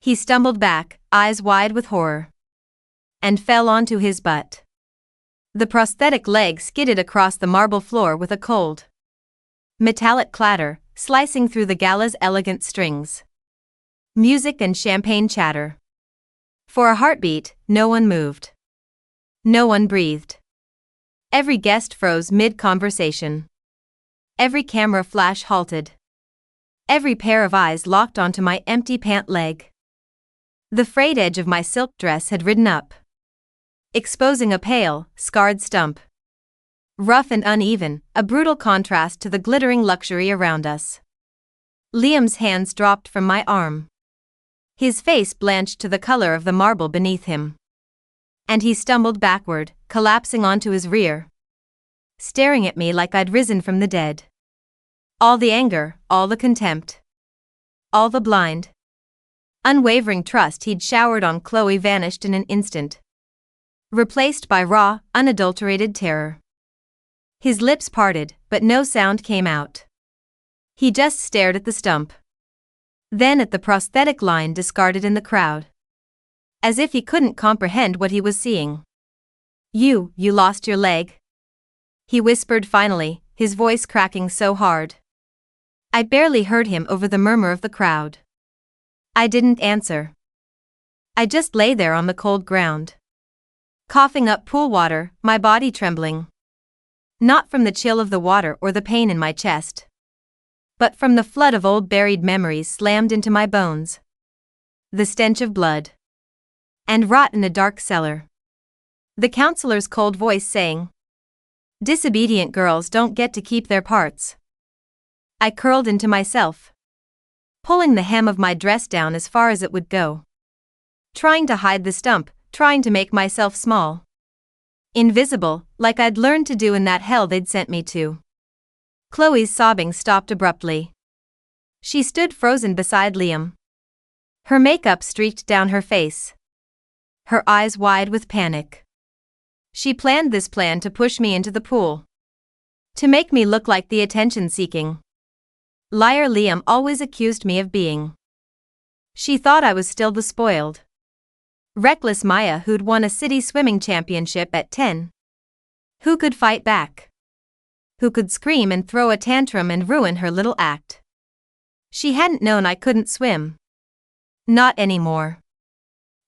He stumbled back, eyes wide with horror, and fell onto his butt. The prosthetic leg skidded across the marble floor with a cold, metallic clatter, slicing through the gala's elegant strings. Music and champagne chatter. For a heartbeat, no one moved. No one breathed. Every guest froze mid-conversation. Every camera flash halted. Every pair of eyes locked onto my empty pant leg. The frayed edge of my silk dress had ridden up, exposing a pale, scarred stump. Rough and uneven, a brutal contrast to the glittering luxury around us. Liam's hands dropped from my arm. His face blanched to the color of the marble beneath him. And he stumbled backward, collapsing onto his rear, staring at me like I'd risen from the dead. All the anger, all the contempt, all the blind, unwavering trust he'd showered on Chloe vanished in an instant, replaced by raw, unadulterated terror. His lips parted, but no sound came out. He just stared at the stump, then at the prosthetic line discarded in the crowd, as if he couldn't comprehend what he was seeing. You lost your leg?" he whispered finally, his voice cracking so hard I barely heard him over the murmur of the crowd. I didn't answer. I just lay there on the cold ground, coughing up pool water, my body trembling. Not from the chill of the water or the pain in my chest, but from the flood of old buried memories slammed into my bones. The stench of blood, and rot in a dark cellar. The counselor's cold voice saying, "Disobedient girls don't get to keep their parts." I curled into myself, pulling the hem of my dress down as far as it would go, trying to hide the stump, trying to make myself small, invisible, like I'd learned to do in that hell they'd sent me to. Chloe's sobbing stopped abruptly. She stood frozen beside Liam, her makeup streaked down her face, her eyes wide with panic. She planned this plan to push me into the pool, to make me look like the attention-seeking liar Liam always accused me of being. She thought I was still the spoiled, reckless Maya who'd won a city swimming championship at 10. Who could fight back? Who could scream and throw a tantrum and ruin her little act? She hadn't known I couldn't swim. Not anymore.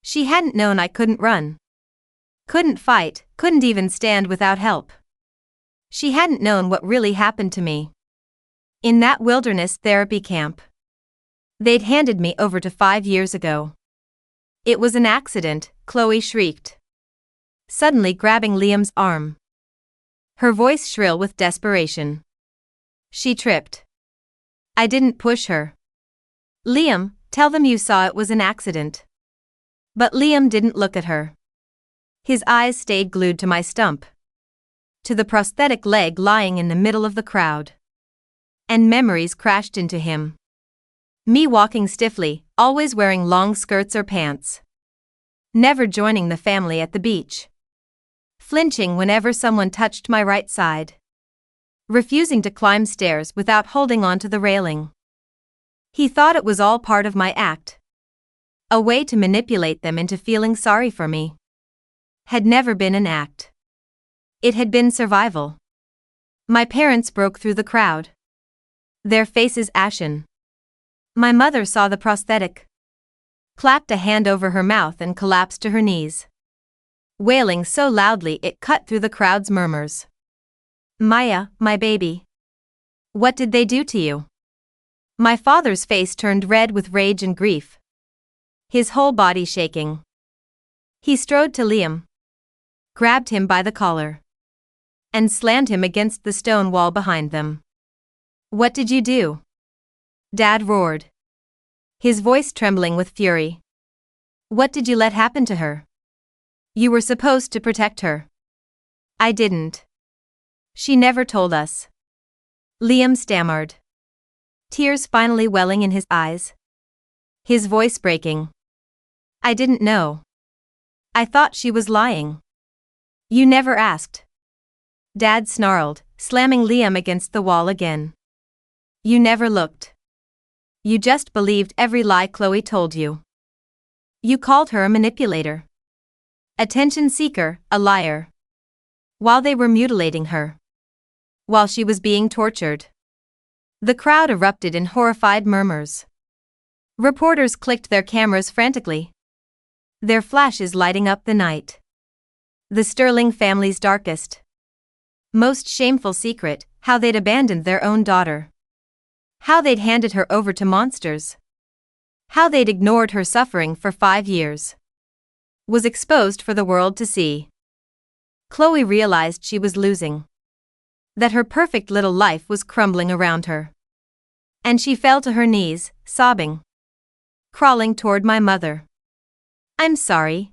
She hadn't known I couldn't run, couldn't fight, couldn't even stand without help. She hadn't known what really happened to me in that wilderness therapy camp they'd handed me over to 5 years ago. It was an accident, Chloe shrieked, suddenly grabbing Liam's arm, her voice shrill with desperation. She tripped. I didn't push her. Liam, tell them you saw it was an accident. But Liam didn't look at her. His eyes stayed glued to my stump, to the prosthetic leg lying in the middle of the crowd. And memories crashed into him. Me walking stiffly, always wearing long skirts or pants. Never joining the family at the beach. Flinching whenever someone touched my right side. Refusing to climb stairs without holding onto the railing. He thought it was all part of my act, a way to manipulate them into feeling sorry for me. Had never been an act. It had been survival. My parents broke through the crowd, their faces ashen. My mother saw the prosthetic, clapped a hand over her mouth and collapsed to her knees, wailing so loudly it cut through the crowd's murmurs. Maya, my baby. What did they do to you? My father's face turned red with rage and grief, his whole body shaking. He strode to Liam, grabbed him by the collar, and slammed him against the stone wall behind them. What did you do? Dad roared, his voice trembling with fury. What did you let happen to her? You were supposed to protect her. I didn't. She never told us. Liam stammered, tears finally welling in his eyes, his voice breaking. I didn't know. I thought she was lying. You never asked. Dad snarled, slamming Liam against the wall again. You never looked. You just believed every lie Chloe told you. You called her a manipulator, attention seeker, a liar. While they were mutilating her. While she was being tortured. The crowd erupted in horrified murmurs. Reporters clicked their cameras frantically. Their flashes lighting up the night. The Sterling family's darkest, most shameful secret, how they'd abandoned their own daughter. How they'd handed her over to monsters. How they'd ignored her suffering for 5 years. Was exposed for the world to see. Chloe realized she was losing. That her perfect little life was crumbling around her. And she fell to her knees, sobbing. Crawling toward my mother. I'm sorry.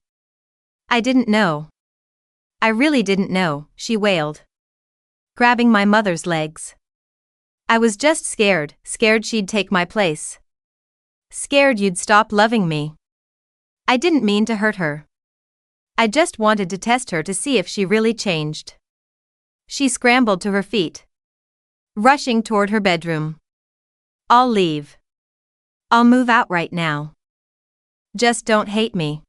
I didn't know. I really didn't know, she wailed. Grabbing my mother's legs. I was just scared she'd take my place. Scared you'd stop loving me. I didn't mean to hurt her. I just wanted to test her to see if she really changed. She scrambled to her feet. Rushing toward her bedroom. I'll leave. I'll move out right now. Just don't hate me.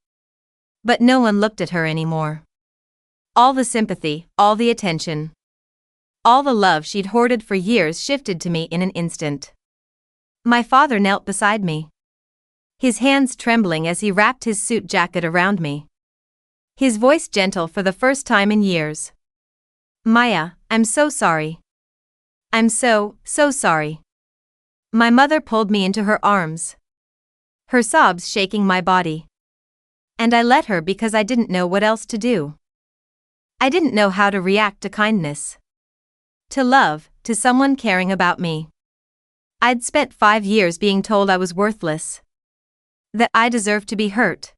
But no one looked at her anymore. All the sympathy, all the attention. All the love she'd hoarded for years shifted to me in an instant. My father knelt beside me. His hands trembling as he wrapped his suit jacket around me. His voice gentle for the first time in years. Maya, I'm so sorry. I'm so sorry. My mother pulled me into her arms. Her sobs shaking my body. And I let her because I didn't know what else to do. I didn't know how to react to kindness. To love, to someone caring about me. I'd spent 5 years being told I was worthless. That I deserved to be hurt.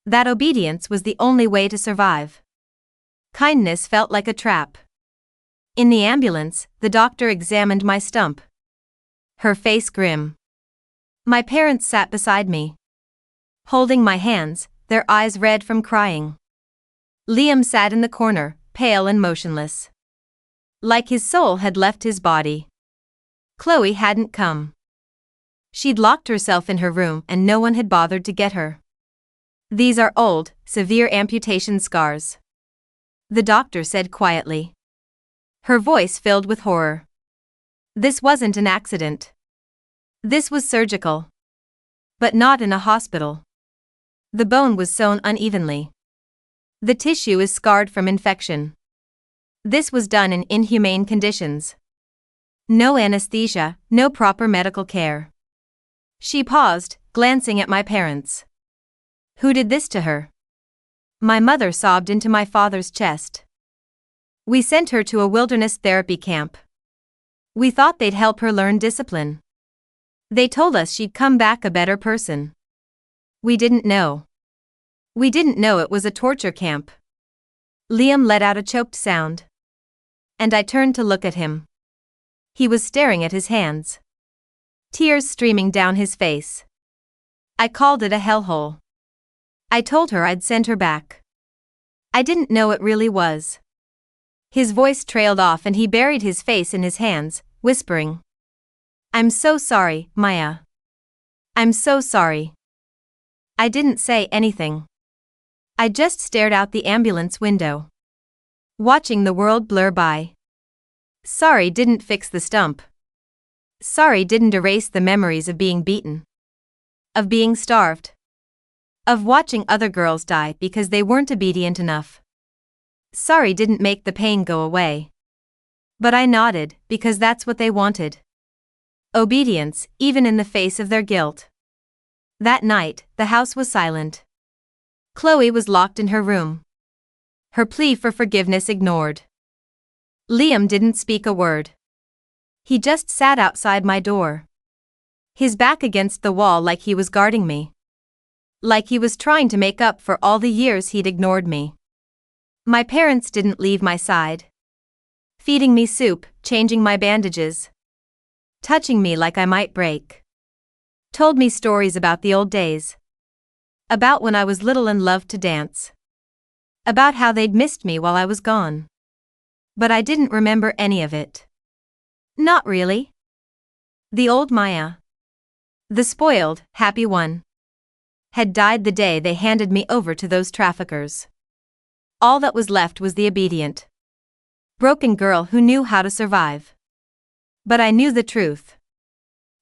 That obedience was the only way to survive. Kindness felt like a trap. In the ambulance, the doctor examined my stump. Her face grim. My parents sat beside me. Holding my hands, their eyes red from crying. Liam sat in the corner, pale and motionless. Like his soul had left his body. Chloe hadn't come. She'd locked herself in her room and no one had bothered to get her. These are old, severe amputation scars. The doctor said quietly. Her voice filled with horror. This wasn't an accident. This was surgical. But not in a hospital. The bone was sewn unevenly. The tissue is scarred from infection. This was done in inhumane conditions. No anesthesia, no proper medical care. She paused, glancing at my parents. Who did this to her? My mother sobbed into my father's chest. We sent her to a wilderness therapy camp. We thought they'd help her learn discipline. They told us she'd come back a better person. We didn't know. We didn't know it was a torture camp. Liam let out a choked sound. And I turned to look at him. He was staring at his hands. Tears streaming down his face. I called it a hellhole. I told her I'd send her back. I didn't know it really was. His voice trailed off and he buried his face in his hands, whispering. I'm so sorry, Maya. I'm so sorry. I didn't say anything. I just stared out the ambulance window. Watching the world blur by. Sorry didn't fix the stump. Sorry didn't erase the memories of being beaten. Of being starved. Of watching other girls die because they weren't obedient enough. Sorry didn't make the pain go away. But I nodded, because that's what they wanted. Obedience, even in the face of their guilt. That night, the house was silent. Chloe was locked in her room. Her plea for forgiveness ignored. Liam didn't speak a word. He just sat outside my door. His back against the wall like he was guarding me. Like he was trying to make up for all the years he'd ignored me. My parents didn't leave my side. Feeding me soup, changing my bandages. Touching me like I might break. Told me stories about the old days. About when I was little and loved to dance. About how they'd missed me while I was gone. But I didn't remember any of it. Not really. The old Maya. The spoiled, happy one. had died the day they handed me over to those traffickers. All that was left was the obedient, broken girl who knew how to survive. But I knew the truth.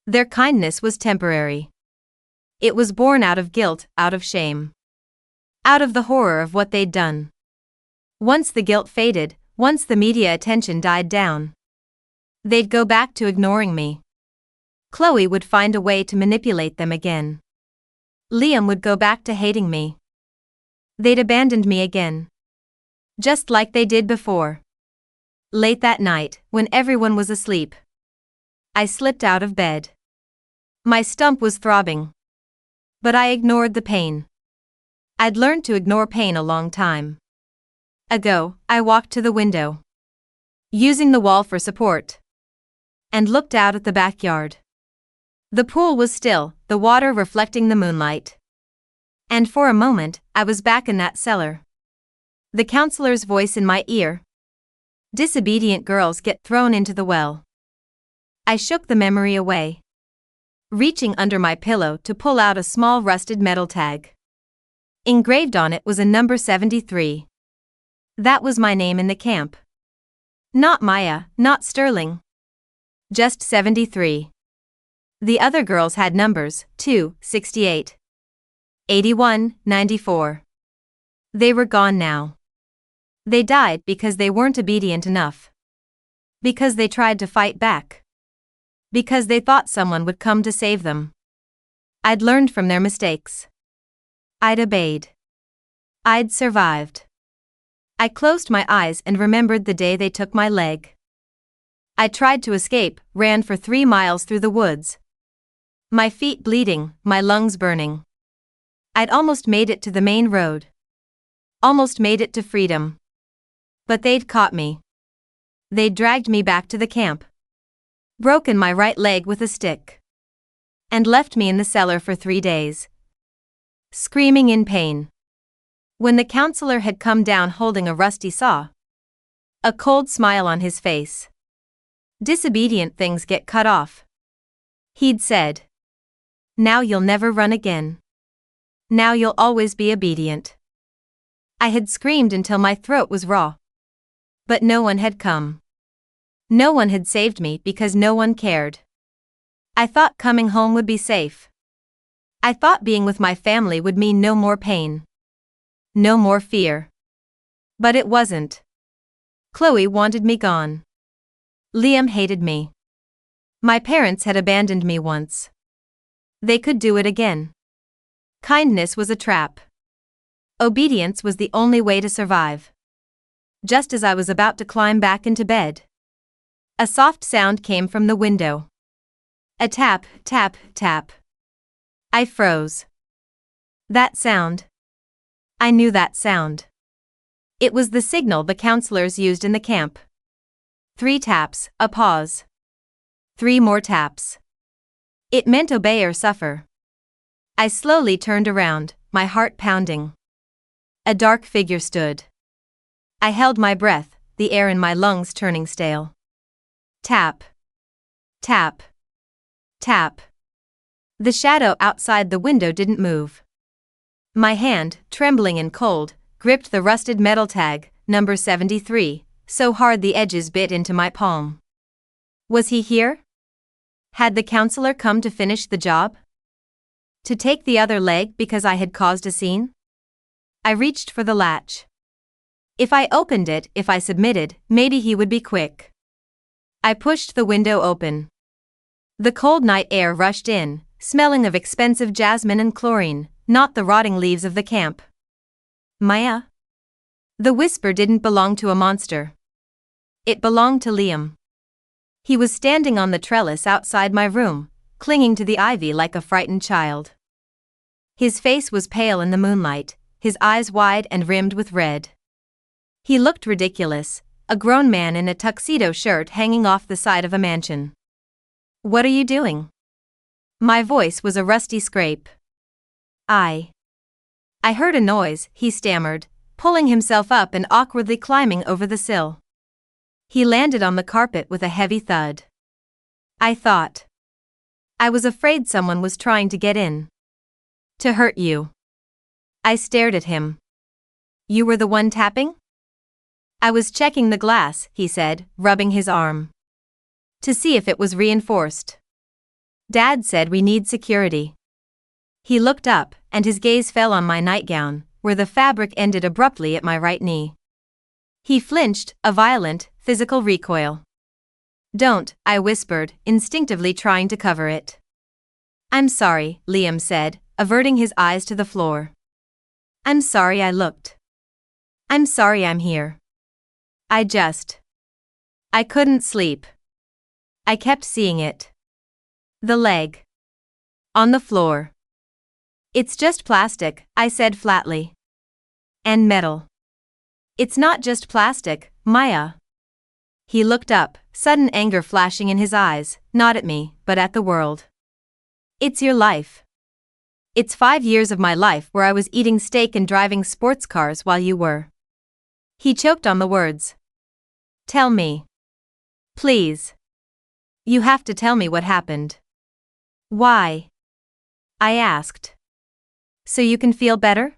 Their kindness was temporary. It was born out of guilt, out of shame, out of the horror of what they'd done. Once the guilt faded, once the media attention died down, they'd go back to ignoring me. Chloe would find a way to manipulate them again. Liam would go back to hating me. They'd abandoned me again, just like they did before. Late that night, when everyone was asleep, I slipped out of bed. My stump was throbbing, but I ignored the pain. I'd learned to ignore pain a long time ago. I walked to the window, using the wall for support, and looked out at the backyard. The pool was still, the water reflecting the moonlight. And for a moment, I was back in that cellar. The counselor's voice in my ear. Disobedient girls get thrown into the well. I shook the memory away, reaching under my pillow to pull out a small rusted metal tag. Engraved on it was a number 73. That was my name in the camp. Not Maya, not Sterling. Just 73. The other girls had numbers, 2, 68, 81, 94. They were gone now. They died because they weren't obedient enough. Because they tried to fight back. Because they thought someone would come to save them. I'd learned from their mistakes. I'd obeyed. I'd survived. I closed my eyes and remembered the day they took my leg. I tried to escape, ran for 3 miles through the woods. My feet bleeding, my lungs burning. I'd almost made it to the main road. Almost made it to freedom. But they'd caught me. They'd dragged me back to the camp, broken my right leg with a stick, and left me in the cellar for 3 days, screaming in pain. When the counselor had come down holding a rusty saw, a cold smile on his face. Disobedient things get cut off, he'd said. Now you'll never run again. Now you'll always be obedient. I had screamed until my throat was raw. But no one had come. No one had saved me because no one cared. I thought coming home would be safe. I thought being with my family would mean no more pain. No more fear. But it wasn't. Chloe wanted me gone. Liam hated me. My parents had abandoned me once. They could do it again. Kindness was a trap. Obedience was the only way to survive. Just as I was about to climb back into bed, a soft sound came from the window. A tap, tap, tap. I froze. That sound. I knew that sound. It was the signal the counselors used in the camp. 3 taps, a pause. 3 more taps. It meant obey or suffer. I slowly turned around, my heart pounding. A dark figure stood. I held my breath, the air in my lungs turning stale. Tap. Tap. Tap. The shadow outside the window didn't move. My hand, trembling and cold, gripped the rusted metal tag, number 73, so hard the edges bit into my palm. Was he here? Had the counselor come to finish the job? To take the other leg because I had caused a scene? I reached for the latch. If I opened it, if I submitted, maybe he would be quick. I pushed the window open. The cold night air rushed in, smelling of expensive jasmine and chlorine, not the rotting leaves of the camp. Maya? The whisper didn't belong to a monster. It belonged to Liam. He was standing on the trellis outside my room, clinging to the ivy like a frightened child. His face was pale in the moonlight, his eyes wide and rimmed with red. He looked ridiculous, a grown man in a tuxedo shirt hanging off the side of a mansion. What are you doing? My voice was a rusty scrape. I heard a noise, he stammered, pulling himself up and awkwardly climbing over the sill. He landed on the carpet with a heavy thud. I thought. I was afraid someone was trying to get in. To hurt you. I stared at him. You were the one tapping? I was checking the glass, he said, rubbing his arm. To see if it was reinforced. Dad said we need security. He looked up, and his gaze fell on my nightgown, where the fabric ended abruptly at my right knee. He flinched, a violent, physical recoil. Don't, I whispered, instinctively trying to cover it. I'm sorry, Liam said, averting his eyes to the floor. I'm sorry I looked. I'm sorry I'm here. I couldn't sleep. I kept seeing it. The leg. On the floor. It's just plastic, I said flatly. And metal. It's not just plastic, Maya. He looked up, sudden anger flashing in his eyes, not at me, but at the world. It's your life. It's 5 years of my life where I was eating steak and driving sports cars while you were. He choked on the words. Tell me. Please. You have to tell me what happened. Why? I asked. So you can feel better?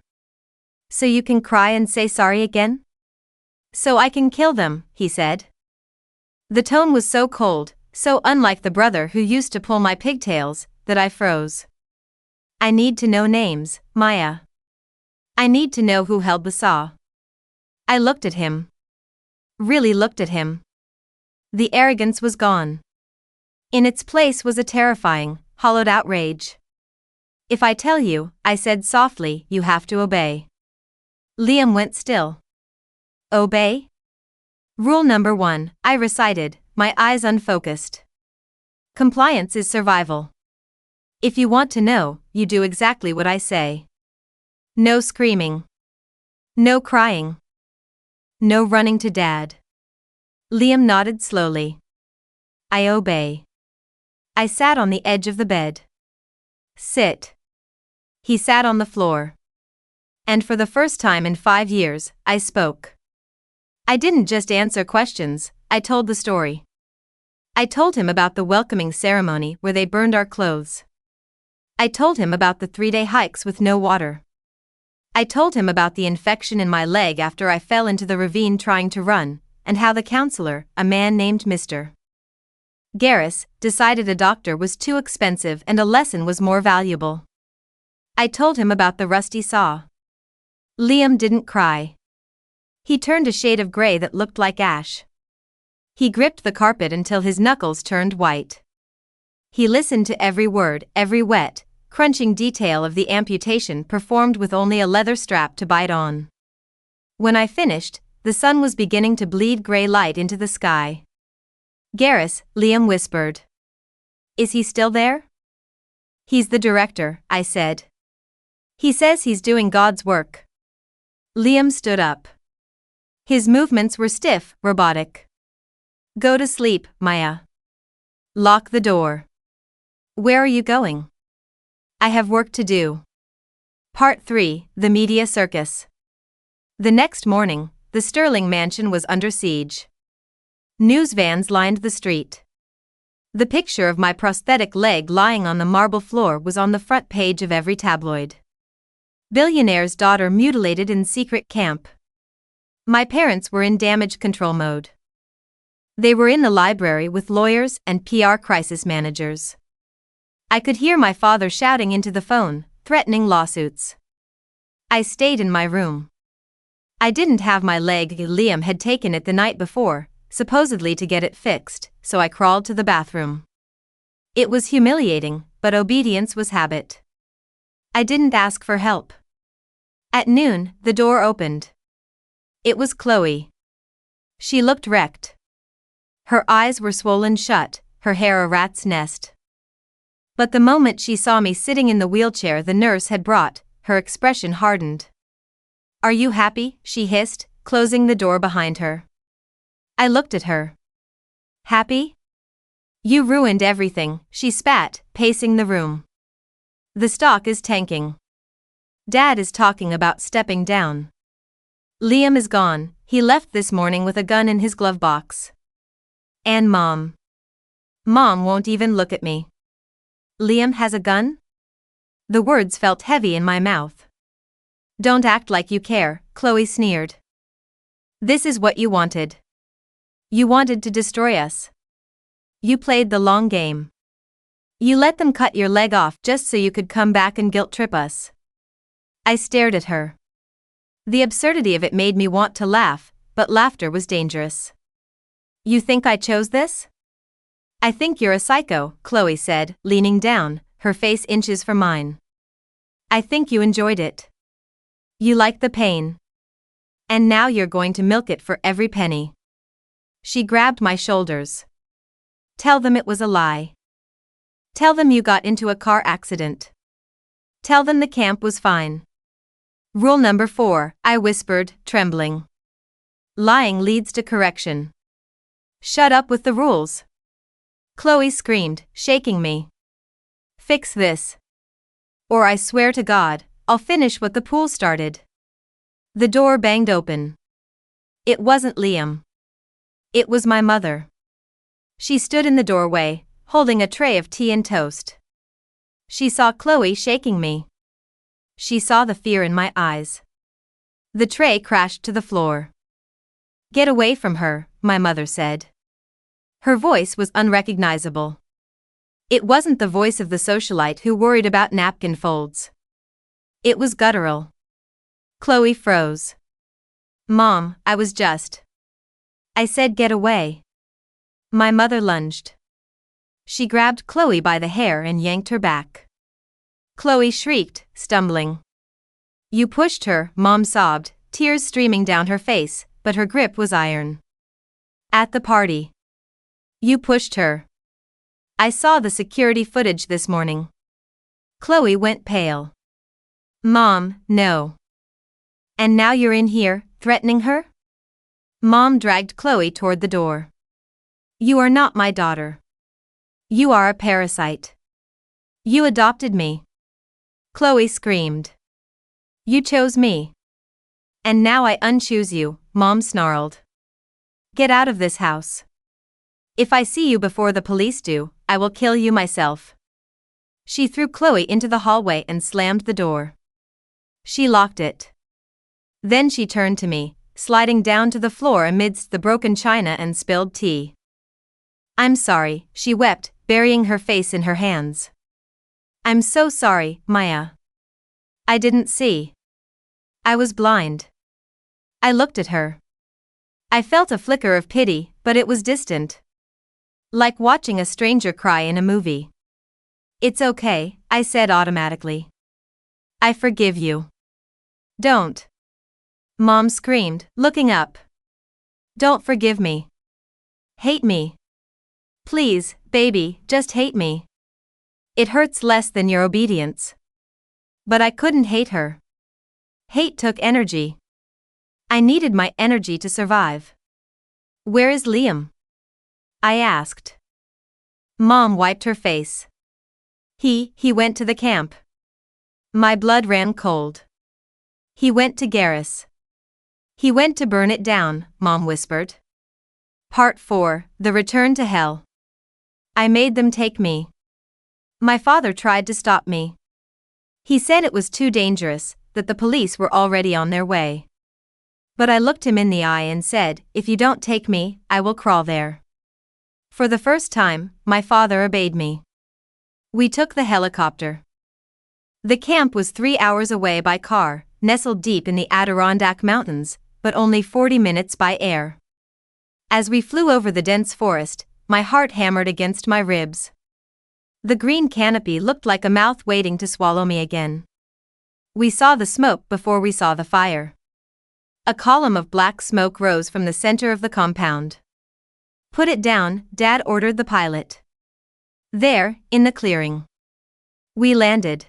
So you can cry and say sorry again? So I can kill them, he said. The tone was so cold, so unlike the brother who used to pull my pigtails, that I froze. I need to know names, Maya. I need to know who held the saw. I looked at him. Really looked at him. The arrogance was gone. In its place was a terrifying, hollowed outrage. If I tell you, I said softly, you have to obey. Liam went still. Obey? Rule number 1, I recited, my eyes unfocused. Compliance is survival. If you want to know, you do exactly what I say. No screaming. No crying. No running to Dad. Liam nodded slowly. I obey. I sat on the edge of the bed. Sit. He sat on the floor. And for the first time in 5 years, I spoke. I didn't just answer questions, I told the story. I told him about the welcoming ceremony where they burned our clothes. I told him about the 3-day hikes with no water. I told him about the infection in my leg after I fell into the ravine trying to run, and how the counselor, a man named Mr. Garris, decided a doctor was too expensive and a lesson was more valuable. I told him about the rusty saw. Liam didn't cry. He turned a shade of gray that looked like ash. He gripped the carpet until his knuckles turned white. He listened to every word, every wet, crunching detail of the amputation performed with only a leather strap to bite on. When I finished, the sun was beginning to bleed gray light into the sky. Garris, Liam whispered. Is he still there? He's the director, I said. He says he's doing God's work. Liam stood up. His movements were stiff, robotic. Go to sleep, Maya. Lock the door. Where are you going? I have work to do. Part 3, The Media Circus. The next morning, the Sterling mansion was under siege. News vans lined the street. The picture of my prosthetic leg lying on the marble floor was on the front page of every tabloid. Billionaire's daughter mutilated in secret camp. My parents were in damage control mode. They were in the library with lawyers and PR crisis managers. I could hear my father shouting into the phone, threatening lawsuits. I stayed in my room. I didn't have my leg. Liam had taken it the night before, supposedly to get it fixed, so I crawled to the bathroom. It was humiliating, but obedience was habit. I didn't ask for help. At noon, the door opened. It was Chloe. She looked wrecked. Her eyes were swollen shut, her hair a rat's nest. But the moment she saw me sitting in the wheelchair the nurse had brought, her expression hardened. Are you happy? She hissed, closing the door behind her. I looked at her. Happy? You ruined everything, she spat, pacing the room. The stock is tanking. Dad is talking about stepping down. Liam is gone, he left this morning with a gun in his glove box. And Mom. Mom won't even look at me. Liam has a gun? The words felt heavy in my mouth. Don't act like you care, Chloe sneered. This is what you wanted. You wanted to destroy us. You played the long game. You let them cut your leg off just so you could come back and guilt trip us. I stared at her. The absurdity of it made me want to laugh, but laughter was dangerous. You think I chose this? I think you're a psycho, Chloe said, leaning down, her face inches from mine. I think you enjoyed it. You liked the pain. And now you're going to milk it for every penny. She grabbed my shoulders. Tell them it was a lie. Tell them you got into a car accident. Tell them the camp was fine. Rule number 4, I whispered, trembling. Lying leads to correction. Shut up with the rules. Chloe screamed, shaking me. Fix this. Or I swear to God, I'll finish what the pool started. The door banged open. It wasn't Liam. It was my mother. She stood in the doorway, holding a tray of tea and toast. She saw Chloe shaking me. She saw the fear in my eyes. The tray crashed to the floor. Get away from her, my mother said. Her voice was unrecognizable. It wasn't the voice of the socialite who worried about napkin folds. It was guttural. Chloe froze. Mom, I was just. I said get away. My mother lunged. She grabbed Chloe by the hair and yanked her back. Chloe shrieked, stumbling. You pushed her, Mom sobbed, tears streaming down her face, but her grip was iron. At the party. You pushed her. I saw the security footage this morning. Chloe went pale. Mom, no. And now you're in here, threatening her? Mom dragged Chloe toward the door. You are not my daughter. You are a parasite. You adopted me. Chloe screamed. You chose me. And now I unchoose you, Mom snarled. Get out of this house. If I see you before the police do, I will kill you myself. She threw Chloe into the hallway and slammed the door. She locked it. Then she turned to me, sliding down to the floor amidst the broken china and spilled tea. I'm sorry, she wept, burying her face in her hands. I'm so sorry, Maya. I didn't see. I was blind. I looked at her. I felt a flicker of pity, but it was distant. Like watching a stranger cry in a movie. It's okay, I said automatically. I forgive you. Don't. Mom screamed, looking up. Don't forgive me. Hate me. Please, baby, just hate me. It hurts less than your obedience. But I couldn't hate her. Hate took energy. I needed my energy to survive. Where is Liam? I asked. Mom wiped her face. He went to the camp. My blood ran cold. He went to Garrus. He went to burn it down, Mom whispered. Part 4, The Return to Hell. I made them take me. My father tried to stop me. He said it was too dangerous, that the police were already on their way. But I looked him in the eye and said, if you don't take me, I will crawl there. For the first time, my father obeyed me. We took the helicopter. The camp was 3 hours away by car, nestled deep in the Adirondack Mountains, but only 40 minutes by air. As we flew over the dense forest, my heart hammered against my ribs. The green canopy looked like a mouth waiting to swallow me again. We saw the smoke before we saw the fire. A column of black smoke rose from the center of the compound. Put it down, Dad ordered the pilot. There, in the clearing. We landed.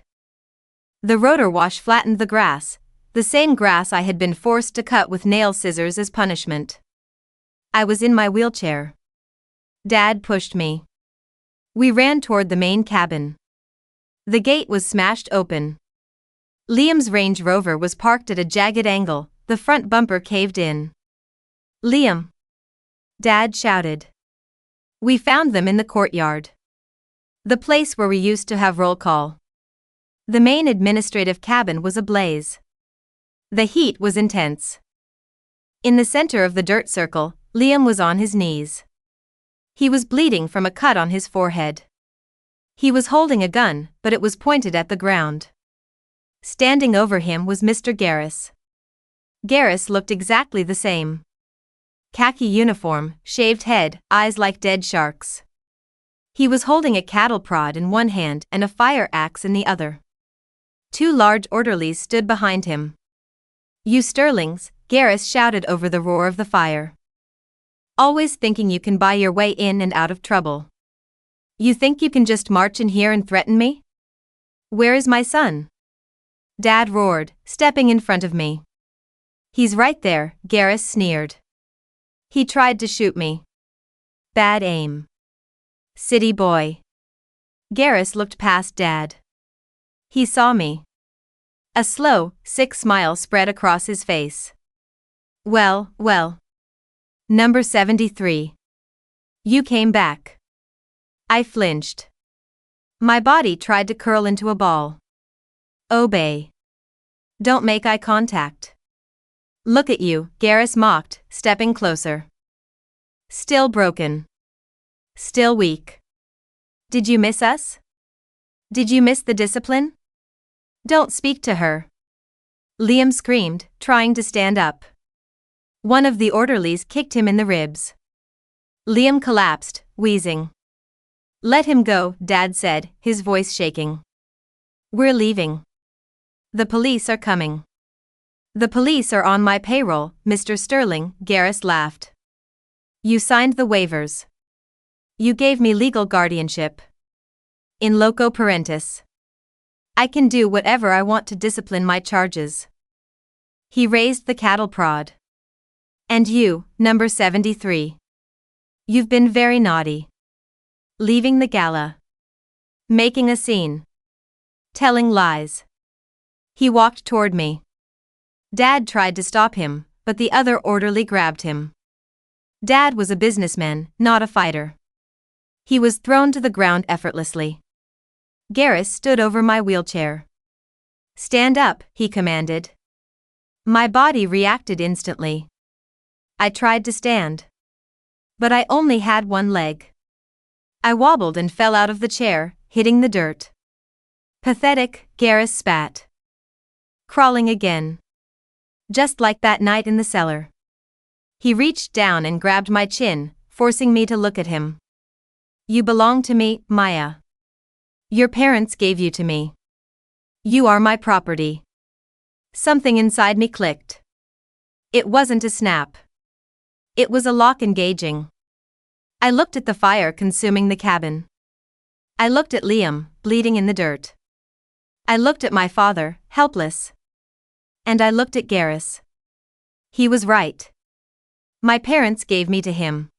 The rotor wash flattened the grass, the same grass I had been forced to cut with nail scissors as punishment. I was in my wheelchair. Dad pushed me. We ran toward the main cabin. The gate was smashed open. Liam's Range Rover was parked at a jagged angle, the front bumper caved in. Liam! Dad shouted. We found them in the courtyard. The place where we used to have roll call. The main administrative cabin was ablaze. The heat was intense. In the center of the dirt circle, Liam was on his knees. He was bleeding from a cut on his forehead. He was holding a gun, but it was pointed at the ground. Standing over him was Mr. Garris. Garris looked exactly the same. Khaki uniform, shaved head, eyes like dead sharks. He was holding a cattle prod in one hand and a fire axe in the other. 2 large orderlies stood behind him. "You Sterlings," Garris shouted over the roar of the fire. "Always thinking you can buy your way in and out of trouble. You think you can just march in here and threaten me? Where is my son?" Dad roared, stepping in front of me. "He's right there," Garris sneered. "He tried to shoot me. Bad aim. City boy." Garris looked past Dad. He saw me. A slow, sick smile spread across his face. Well. Number 73. You came back." I flinched. My body tried to curl into a ball. "Obey. Don't make eye contact. Look at you," Garris mocked, stepping closer. "Still broken. Still weak. Did you miss us? Did you miss the discipline? Don't speak to her." Liam screamed, trying to stand up. One of the orderlies kicked him in the ribs. Liam collapsed, wheezing. "Let him go," Dad said, his voice shaking. "We're leaving. The police are coming." "The police are on my payroll, Mr. Sterling," Garris laughed. "You signed the waivers. You gave me legal guardianship. In loco parentis. I can do whatever I want to discipline my charges." He raised the cattle prod. "And you, number 73. You've been very naughty. Leaving the gala. Making a scene. Telling lies." He walked toward me. Dad tried to stop him, but the other orderly grabbed him. Dad was a businessman, not a fighter. He was thrown to the ground effortlessly. Garris stood over my wheelchair. "Stand up," he commanded. My body reacted instantly. I tried to stand. But I only had one leg. I wobbled and fell out of the chair, hitting the dirt. "Pathetic," Garris spat. "Crawling again. Just like that night in the cellar." He reached down and grabbed my chin, forcing me to look at him. "You belong to me, Maya. Your parents gave you to me. You are my property." Something inside me clicked. It wasn't a snap. It was a lock engaging. I looked at the fire consuming the cabin. I looked at Liam, bleeding in the dirt. I looked at my father, helpless. And I looked at Garris. He was right. My parents gave me to him.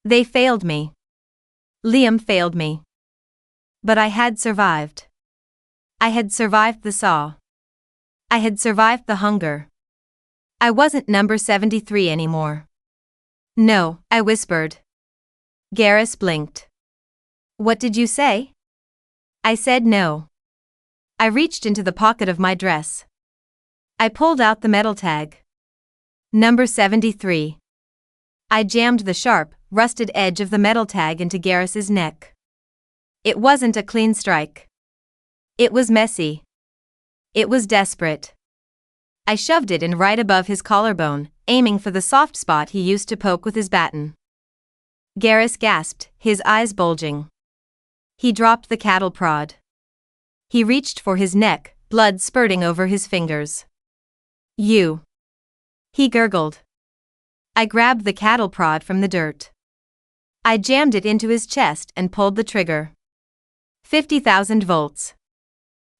They failed me. Liam failed me. But I had survived. I had survived the saw. I had survived the hunger. I wasn't number 73 anymore. "No," I whispered. Garris blinked. "What did you say?" I said no. I reached into the pocket of my dress. I pulled out the metal tag. Number 73. I jammed the sharp, rusted edge of the metal tag into Garris's neck. It wasn't a clean strike. It was messy. It was desperate. I shoved it in right above his collarbone, aiming for the soft spot he used to poke with his baton. Garris gasped, his eyes bulging. He dropped the cattle prod. He reached for his neck, blood spurting over his fingers. "You." He gurgled. I grabbed the cattle prod from the dirt. I jammed it into his chest and pulled the trigger. 50,000 volts.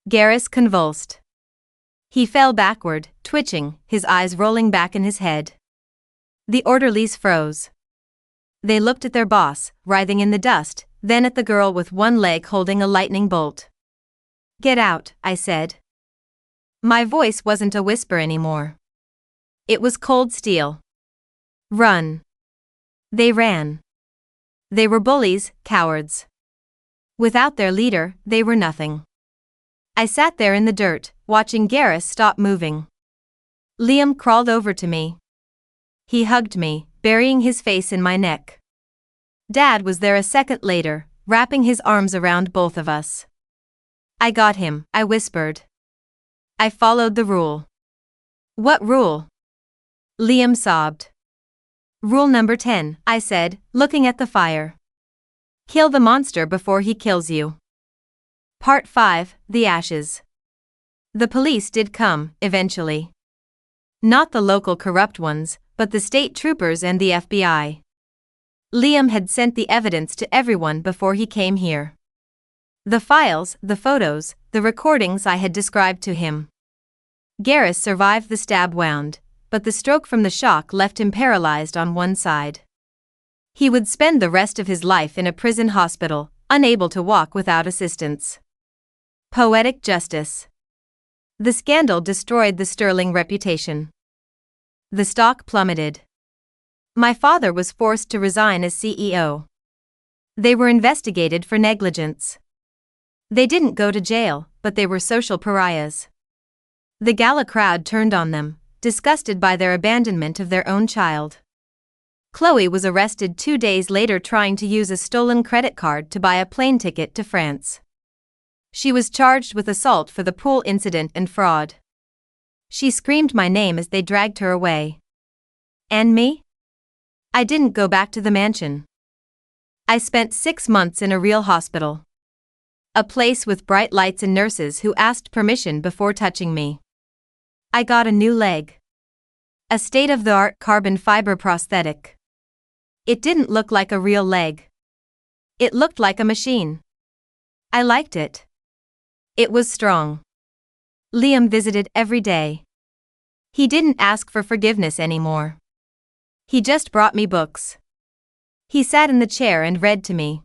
Garris convulsed. He fell backward, twitching, his eyes rolling back in his head. The orderlies froze. They looked at their boss, writhing in the dust, then at the girl with one leg holding a lightning bolt. "Get out," I said. My voice wasn't a whisper anymore. It was cold steel. "Run." They ran. They were bullies, cowards. Without their leader, they were nothing. I sat there in the dirt, watching Garrus stop moving. Liam crawled over to me. He hugged me, burying his face in my neck. Dad was there a second later, wrapping his arms around both of us. I got him, I whispered. I followed the rule. What rule? Liam sobbed. Rule number 10, I said, looking at the fire. Kill the monster before he kills you. Part 5, The Ashes. The police did come, eventually. Not the local corrupt ones, but the state troopers and the FBI. Liam had sent the evidence to everyone before he came here. The files, the photos, the recordings I had described to him. Garrus survived the stab wound, but the stroke from the shock left him paralyzed on one side. He would spend the rest of his life in a prison hospital, unable to walk without assistance. Poetic justice. The scandal destroyed the sterling reputation. The stock plummeted. My father was forced to resign as CEO. They were investigated for negligence. They didn't go to jail, but they were social pariahs. The gala crowd turned on them, disgusted by their abandonment of their own child. Chloe was arrested 2 days later trying to use a stolen credit card to buy a plane ticket to France. She was charged with assault for the pool incident and fraud. She screamed my name as they dragged her away. And me? I didn't go back to the mansion. I spent 6 months in a real hospital. A place with bright lights and nurses who asked permission before touching me. I got a new leg. A state-of-the-art carbon fiber prosthetic. It didn't look like a real leg. It looked like a machine. I liked it. It was strong. Liam visited every day. He didn't ask for forgiveness anymore. He just brought me books. He sat in the chair and read to me.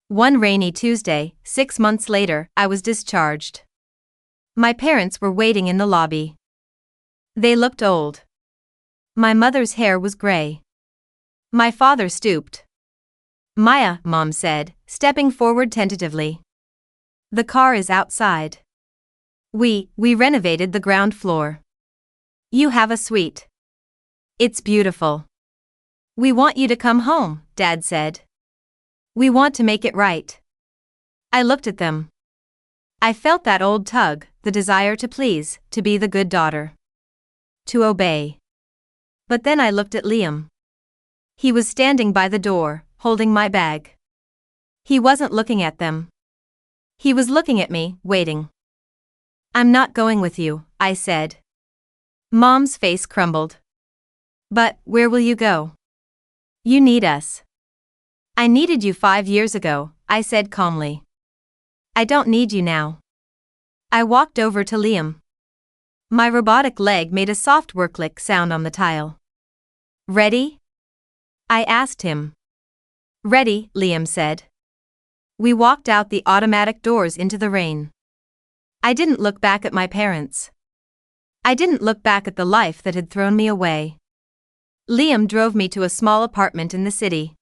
One rainy Tuesday, 6 months later, I was discharged. My parents were waiting in the lobby. They looked old. My mother's hair was gray. My father stooped. Maya, Mom said, stepping forward tentatively. The car is outside. We renovated the ground floor. You have a suite. It's beautiful. We want you to come home, Dad said. We want to make it right. I looked at them. I felt that old tug, the desire to please, to be the good daughter. To obey. But then I looked at Liam. He was standing by the door, holding my bag. He wasn't looking at them. He was looking at me, waiting. I'm not going with you, I said. Mom's face crumbled. But, where will you go? You need us. I needed you 5 years ago, I said calmly. I don't need you now. I walked over to Liam. My robotic leg made a soft work-lick sound on the tile. Ready? I asked him. Ready, Liam said. We walked out the automatic doors into the rain. I didn't look back at my parents. I didn't look back at the life that had thrown me away. Liam drove me to a small apartment in the city.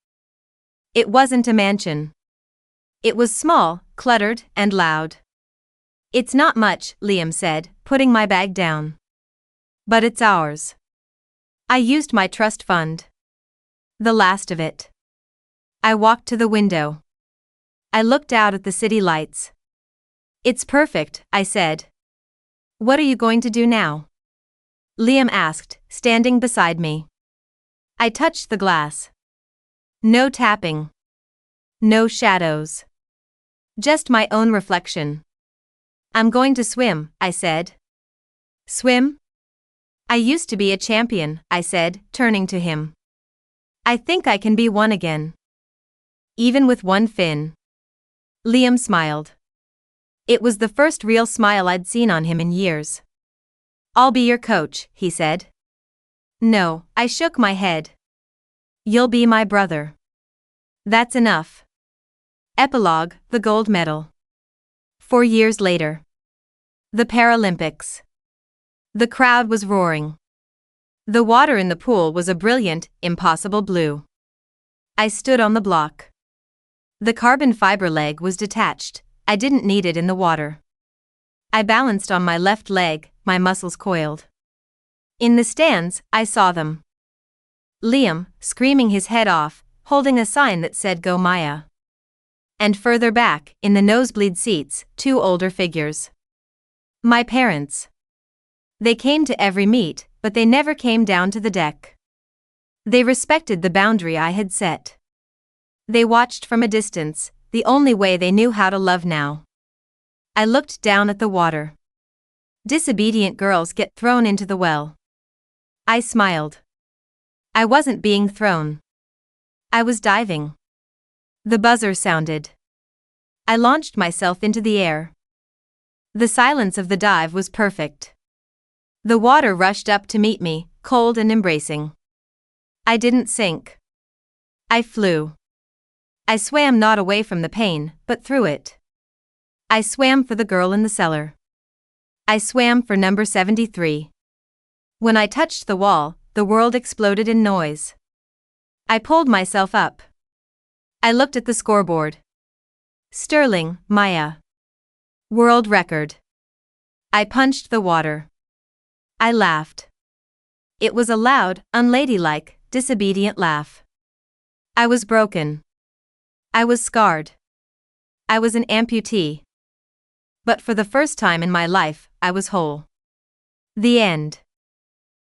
It wasn't a mansion. It was small, cluttered, and loud. It's not much, Liam said, putting my bag down. But it's ours. I used my trust fund. The last of it. I walked to the window. I looked out at the city lights. It's perfect, I said. What are you going to do now? Liam asked, standing beside me. I touched the glass. No tapping. No shadows. Just my own reflection. I'm going to swim, I said. Swim? I used to be a champion, I said, turning to him. I think I can be one again. Even with one fin. Liam smiled. It was the first real smile I'd seen on him in years. I'll be your coach, he said. No, I shook my head. You'll be my brother. That's enough. Epilogue, the gold medal. 4 years later. The Paralympics. The crowd was roaring. The water in the pool was a brilliant, impossible blue. I stood on the block. The carbon fiber leg was detached. I didn't need it in the water. I balanced on my left leg, my muscles coiled. In the stands, I saw them. Liam, screaming his head off, holding a sign that said "Go Maya." And further back, in the nosebleed seats, two older figures. My parents. They came to every meet, but they never came down to the deck. They respected the boundary I had set. They watched from a distance, the only way they knew how to love now. I looked down at the water. Disobedient girls get thrown into the well. I smiled. I wasn't being thrown. I was diving. The buzzer sounded. I launched myself into the air. The silence of the dive was perfect. The water rushed up to meet me, cold and embracing. I didn't sink. I flew. I swam not away from the pain, but through it. I swam for the girl in the cellar. I swam for number 73. When I touched the wall, the world exploded in noise. I pulled myself up. I looked at the scoreboard. Sterling, Maya. World record. I punched the water. I laughed. It was a loud, unladylike, disobedient laugh. I was broken. I was scarred. I was an amputee. But for the first time in my life, I was whole. The end.